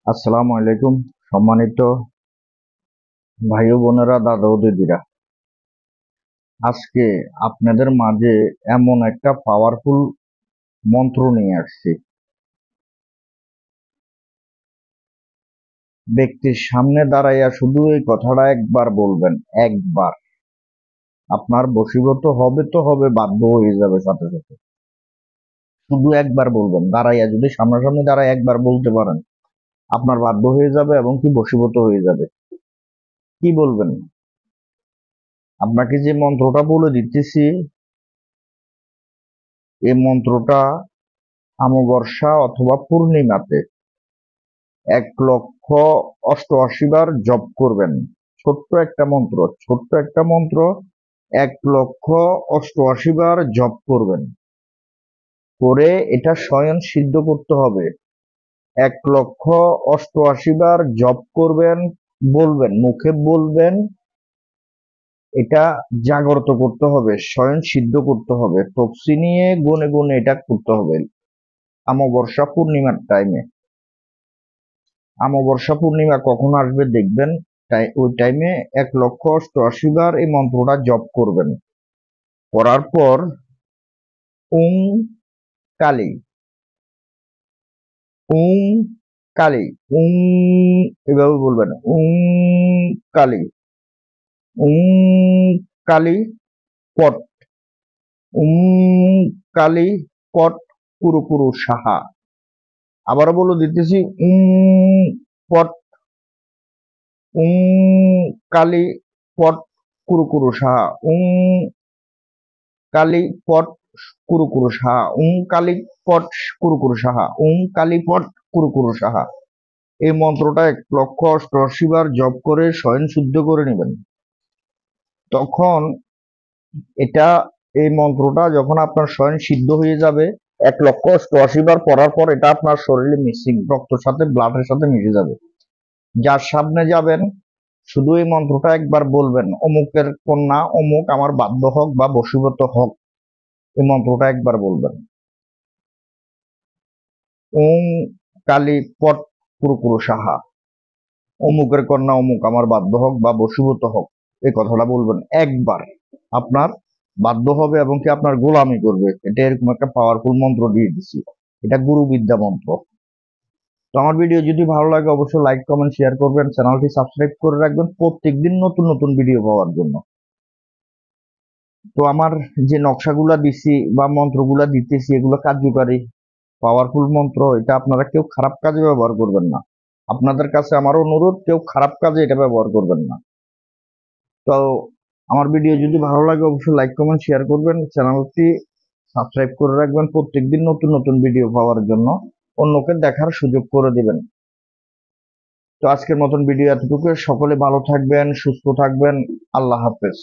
আসসালামু আলাইকুম সম্মানিত ভাই ও বোনেরা, দাদা ও দিদিরা। আজকে আপনাদের মাঝে এমন একটা পাওয়ারফুল মন্ত্র নিয়ে আসছি। ব্যক্তির সামনে দাঁড়াইয়া শুধু এই কথাটা একবার বলবেন। একবার আপনার বশীভূত হবে তো হবে, বাধ্য হয়ে যাবে সাথে সাথে। শুধু একবার বলবেন, দাঁড়াইয়া যদি সামনাসামনি দাঁড়ায় একবার বলতে পারেন, আপনার বাধ্য হয়ে যাবে এবং কি বশীভূত হয়ে যাবে। কি বলবেন? আপনাকে যে মন্ত্রটা বলে দিতেছি, এই মন্ত্রটা অমাবস্যা অথবা পূর্ণিমাতে 1,88,000 বার জপ করবেন। ছোট্ট একটা মন্ত্র, ছোট্ট একটা মন্ত্র 1,88,000 বার জপ করবেন। করে এটা স্বয়ং সিদ্ধ করতে হবে। 1,88,000 বার জপ করবেন, বলবেন, মুখে বলবেন। এটা জাগ্রত করতে হবে, স্বয়ং সিদ্ধ করতে হবে, তফসি নিয়ে গুনে গুনে এটা করতে হবে অমাবস্যা পূর্ণিমার টাইমে। অমাবস্যা পূর্ণিমা কখন আসবে দেখবেন, তাই ওই টাইমে 1,88,000 বার এই মন্ত্রটা জপ করবেন। করার পর ওং কালী, ওং কালী, ওং এভাবে বলবেন, ওং কালী, ওং কালী পট, ওং কালী পট কুরু কুরু সাহা। আবারও বলে দিতেছি, ওং পট, ওং কালী পট কুরু কুরু সাহা, ওং কালী পট কুরু কুরু সাহা, ওং কালী পট কুরু কুরু সাহা, ওং কালী পট কুরু কুরু সাহা। এই মন্ত্রটা 1,88,000 বার জপ করে স্বয়ং শুদ্ধ করে নেবেন। তখন এটা, এই মন্ত্রটা যখন আপনার স্বয়ং সিদ্ধ হয়ে যাবে, 1,88,000 বার পড়ার পর এটা আপনার শরীরে মিক্সিং, রক্তের সাথে ব্লাডের সাথে মিশে যাবে। যার সামনে যাবেন শুধু এই মন্ত্রটা একবার বলবেন, অমুকের কন্যা অমুক আমার বাধ্য হোক বা বশীভূত হোক। এই মন্ত্রটা একবার বলবেন, ওং কালী পট কুরু কুরু সাহা, অমুকের কন্যা অমুক আমার বাধ্য হোক বা বশীভূত হোক। এই কথাটা বলবেন একবার, আপনার বাধ্য হবে এবং কি আপনার গোলামি করবে। এটা এরকম একটা পাওয়ারফুল মন্ত্র দিয়ে দিচ্ছি, এটা গুরু বিদ্যা মন্ত্র। তো আমার ভিডিও যদি ভালো লাগে অবশ্যই লাইক কমেন্ট শেয়ার করবেন, চ্যানেলটি সাবস্ক্রাইব করে রাখবেন প্রত্যেকদিন নতুন নতুন ভিডিও পাওয়ার জন্য। তো আমার যে নকশাগুলা দিছি বা মন্ত্রগুলা দিতেছি এগুলো কার্যকারী, পাওয়ারফুল মন্ত্র। এটা আপনারা কেউ খারাপ কাজে ব্যবহার করবেন না। আপনাদের কাছে আমার অনুরোধ, কেউ খারাপ কাজে এটা ব্যবহার করবেন না। তো আমার ভিডিও যদি ভালো লাগে অবশ্যই লাইক কমেন্ট শেয়ার করবেন, চ্যানেলটি সাবস্ক্রাইব করে রাখবেন প্রত্যেকদিন নতুন নতুন ভিডিও পাওয়ার জন্য, অন্যকে দেখার সুযোগ করে দিবেন। তো আজকের মতন ভিডিও এতটুকু। সকলে ভালো থাকবেন, সুস্থ থাকবেন। আল্লাহ হাফেজ।